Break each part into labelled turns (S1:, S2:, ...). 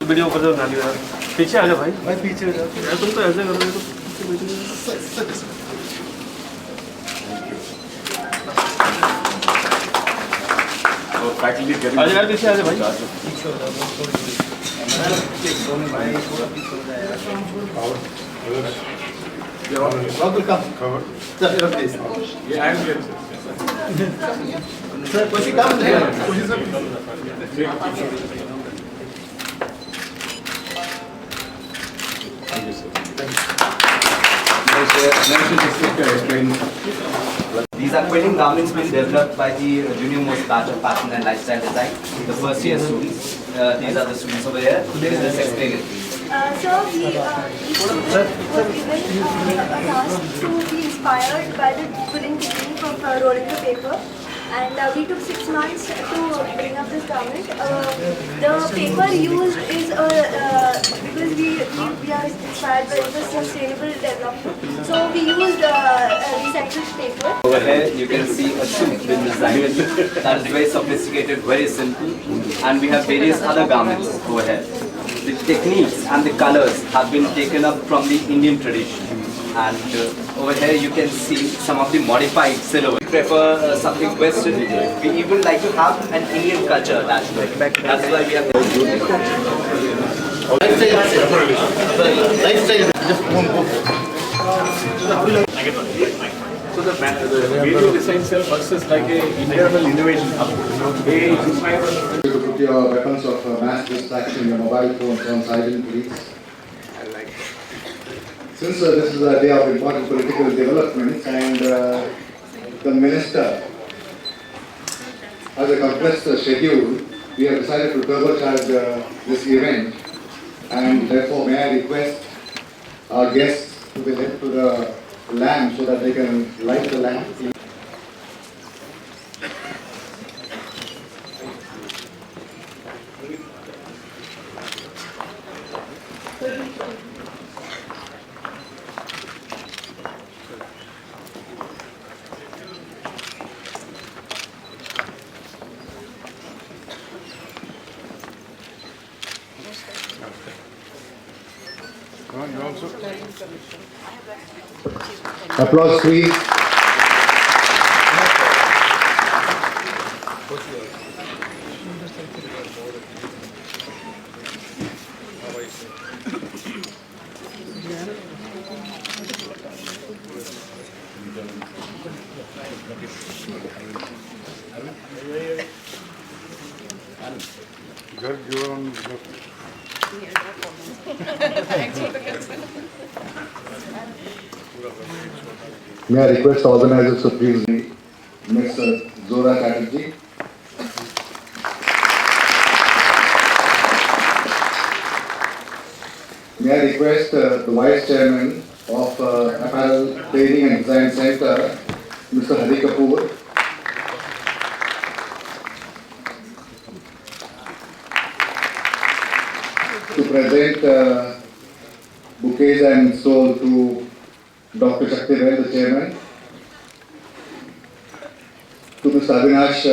S1: Video कर दो नानी यार, पीछे आ जाओ भाई पीछे आ जाओ यार, तुम तो ऐसे कर रहे हो तो फैकल्टी आ यार, पीछे आ जाओ भाई।
S2: These are quilting garments being developed by the junior most batch of fashion and lifestyle design. The first year students. These are the students over here. Let's explain it.
S3: So we was given a task to be inspired by the quilting technique of rolling the paper. And we took 6 months to bring up this garment. The paper used is because we are inspired by the sustainable development. So we used recycled paper.
S2: Over here you can see a suit been designed that is very sophisticated, very simple, and we have various other garments over here. The techniques and the colors have been taken up from the Indian tradition. And over here you can see some of the modified silhouette. We prefer something Western. We even like to have an Indian culture attached to it. That's why we have
S1: So the video design cell works as like a internal innovation hub. They inspire us.
S4: You put your weapons of mass distraction, your mobile phones on silent, please. Since this is a day of important political developments and the minister has a compressed schedule, we have decided to turbocharge this event, and therefore may I request our guests to be led to the lamp so that they can light the lamp. Applause, please. May I request the organizers to please Ms. Zora Chatterjee. May I request the Vice Chairman of Apparel Training and Design Center, Mr. Hari Kapoor. To present bouquets and stole to Dr. Shaktivel, the Chairman. To Mr. Avinash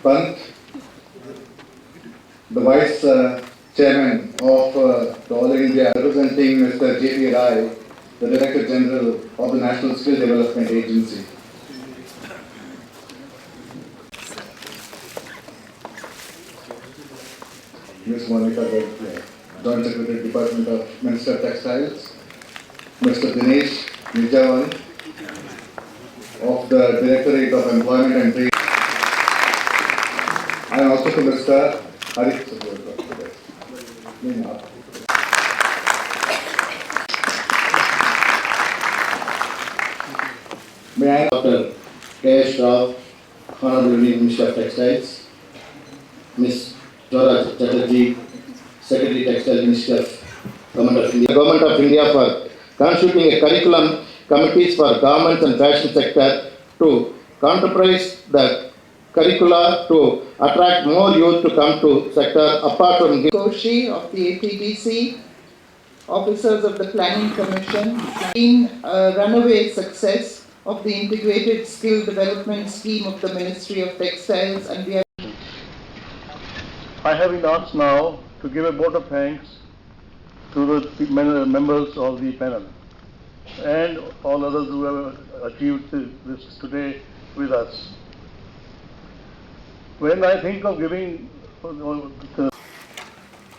S4: Pant, the Vice Chairman of the All India, representing Mr. J.P. Rai, the Director General of the National Skill Development Agency. Ms. Monica Garg, Joint Secretary, Department of Minister of Textiles. Mr. Dinesh Nijawan of the Directorate of Employment and Trade. And also to Mr. Hari Kapoor. May I Dr. K.S. Rao, Honorable Minister of Textiles, Ms. Dora Chatterjee, Secretary Textile Minister of Government of India. Government of India for constituting a curriculum committees for garments and fashion sector to comprise the curricula to attract more youth to come to sector apart from
S5: Koshi of the ATDC, officers of the Planning Commission, been a runaway success of the Integrated Skill Development Scheme of the Ministry of Textiles, and we have
S6: I have been asked now to give a vote of thanks to the members of the panel and all others who have achieved this today with us. When I think of giving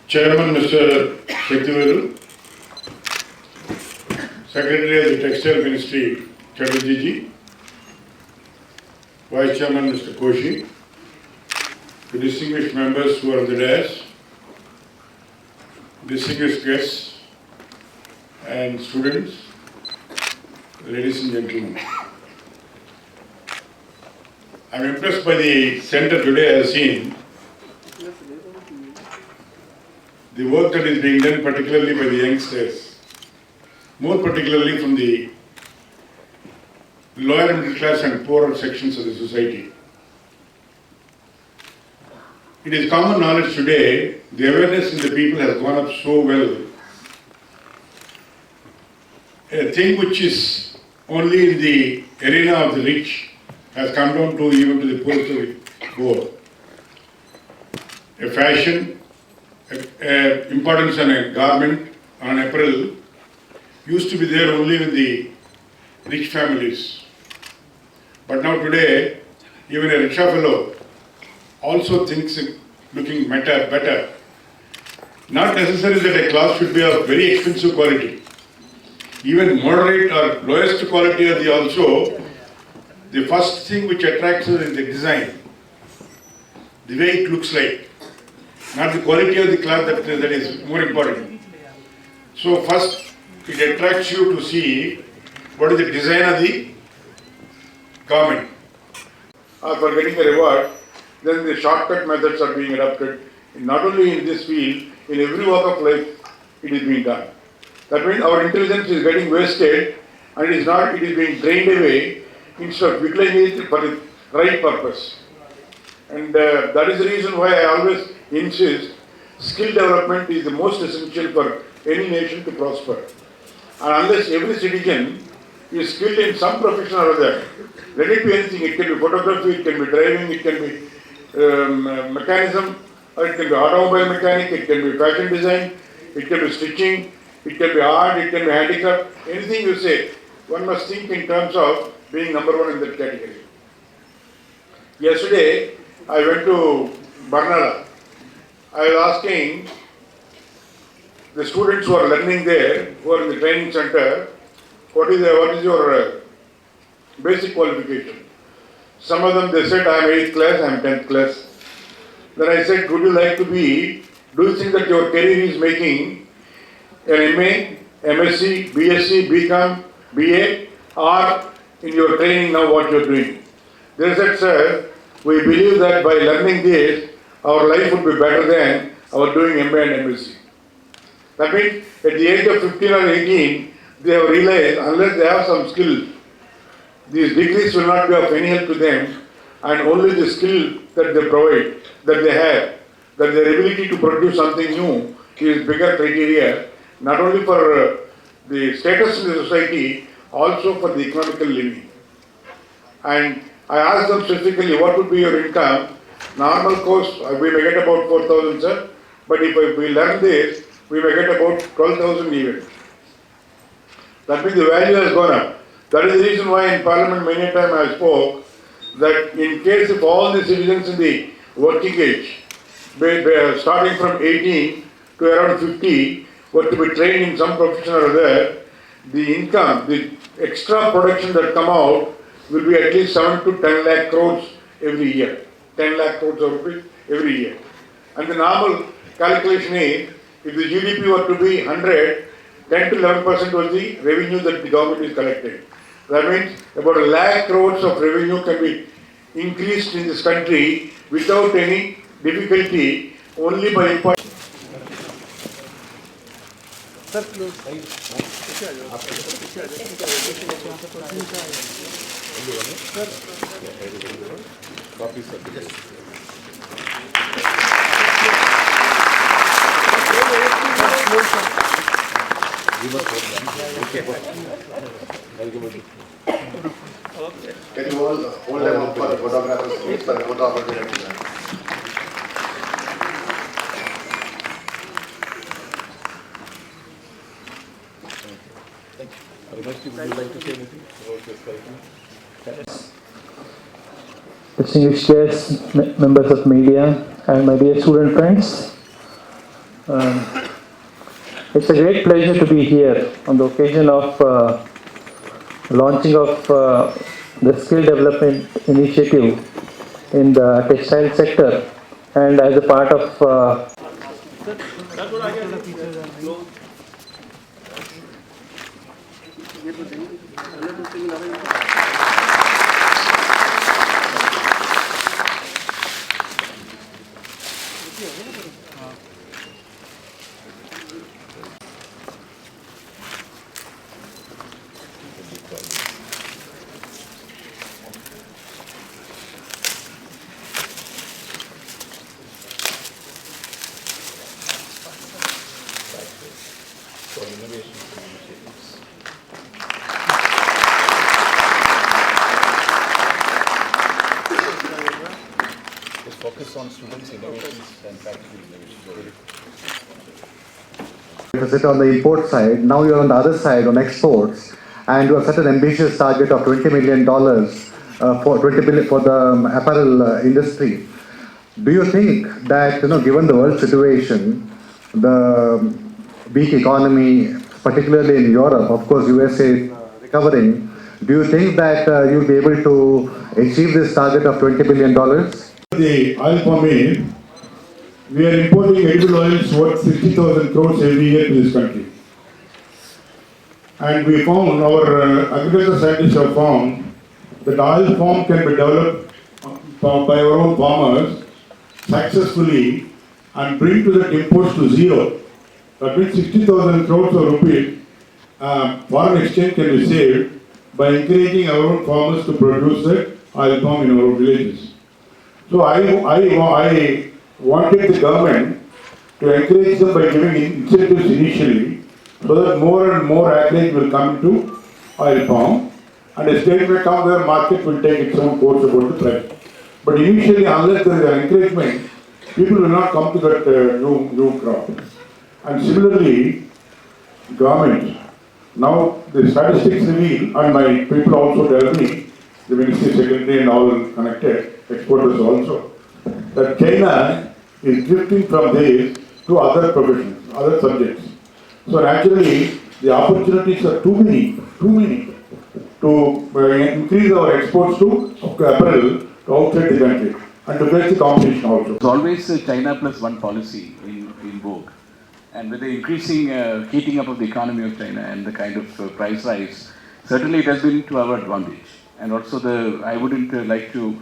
S7: Chairman Mr. Shaktivelu, Secretary of the Textile Ministry Chatterjee ji, Vice Chairman Mr. Koshi, the distinguished members who are on the dais, distinguished guests and students, ladies and gentlemen. I am impressed by the center today. I have seen the work that is being done particularly by the youngsters, more particularly from the lower middle class and poorer sections of the society. It is common knowledge today, the awareness in the people has gone up so well. A thing which is only in the arena of the rich has come down to even to the poorest of the poor. A fashion, importance on a garment, on apparel, used to be there only with the rich families. But now today, even a rickshaw fellow also thinks it looking better. Not necessarily that a cloth should be of very expensive quality. Even moderate or lowest quality are the also, the first thing which attracts us is the design. The way it looks like. Not the quality of the cloth that is more important. So first it attracts you to see what is the design of the garment. For getting a reward, then the shortcut methods are being adopted, not only in this field, in every walk of life it is being done. That means our intelligence is getting wasted and it is being drained away instead of utilizing it for the right purpose. And that is the reason why I always insist skill development is the most essential for any nation to prosper. And unless every citizen is skilled in some profession or other, let it be anything, it can be photography, it can be driving, it can be mechanism, or it can be automobile mechanic, it can be fashion design, it can be stitching, it can be art, it can be handicraft, anything you say, one must think in terms of being number one in that category. Yesterday, I went to Barnala. I was asking the students who are learning there, who are in the training center, what is your basic qualification? Some of them, they said, I am 8th class, I am 10th class. Then I said, would you like to be, do you think that your career is making an MA, MSc, BSc, BCom, BA, or in your training now what you are doing? They said, sir, we believe that by learning this, our life would be better than our doing MA and MSc. That means at the age of 15 or 18, they have realized unless they have some skill, these degrees will not be of any help to them, and only the skill that they provide, that they have, that their ability to produce something new is bigger criteria, not only for the status in the society, also for the economical living. And I asked them specifically, what would be your income? Normal course, we may get about 4,000, sir, but if we learn this, we may get about 12,000 even. That means the value has gone up. That is the reason why in Parliament many times I spoke that in case if all the citizens in the working age, starting from 18 to around 50, were to be trained in some profession or other, the income, the extra production that come out will be at least 7 to 10 lakh crores every year. 10 lakh crores of rupees every year. And the normal calculation is, if the GDP were to be 100, 10 to 11% was the revenue that the government is collecting. That means about 1 lakh crores of revenue can be increased in this country without any difficulty, only by import.
S4: Can you hold them up for the photographers, please, for the photo opportunity?
S8: Distinguished guests, members of media, and my dear student friends. It's a great pleasure to be here on the occasion of launching of the skill development initiative in the textile sector, and as a part of
S1: focus on students' innovations and practical innovations.
S4: You sit on the import side, now you're on the other side on exports, and you have set an ambitious target of $20 million for the apparel industry. Do you think that, given the world situation, the weak economy, particularly in Europe, of course USA recovering, do you think that you'll be able to achieve this target of $20 billion?
S7: The oil palm oil, we are importing edible oils worth 60,000 crores every year to this country. And we found, our agriculture scientists have found, that oil palm can be developed by our own farmers successfully and bring to that imports to zero. That means 60,000 crores of rupees foreign exchange can be saved by encouraging our own farmers to produce the oil palm in our villages. So I wanted the government to encourage them by giving incentives initially, so that more and more acreage will come into oil palm, and a state may come where market will take its own course about the price. But initially, unless there is an encouragement, people will not come to that new crop. And similarly, government, now the statistics reveal, and my people also tell me, the Ministry Secretary and all connected, exporters also, that China is drifting from this to other professions, other subjects. So naturally, the opportunities are too many to increase our exports to apparel to outside the country and to face the competition also.
S1: There's always a China plus one policy in vogue. And with the increasing heating up of the economy of China and the kind of price rise, certainly it has been to our advantage. And also I wouldn't like to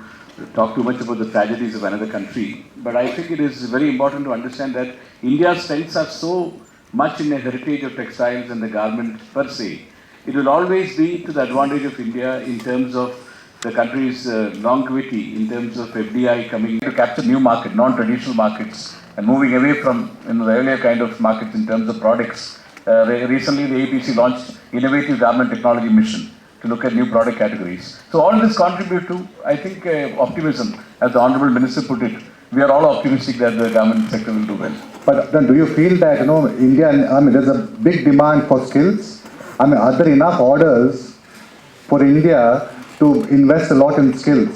S1: talk too much about the tragedies of another country, but I think it is very important to understand that India's strengths are so much in the heritage of textiles and the garment per se. It will always be to the advantage of India in terms of the country's longevity, in terms of FDI coming to capture new market, non-traditional markets, and moving away from the earlier kind of markets in terms of products. Recently, the ATDC launched Innovative Garment Technology Mission to look at new product categories. So all this contribute to, I think, optimism. As the Honorable Minister put it, we are all optimistic that the garment sector will do well.
S4: But then do you feel that, India, there's a big demand for skills? Are there enough orders for India to invest a lot in skills?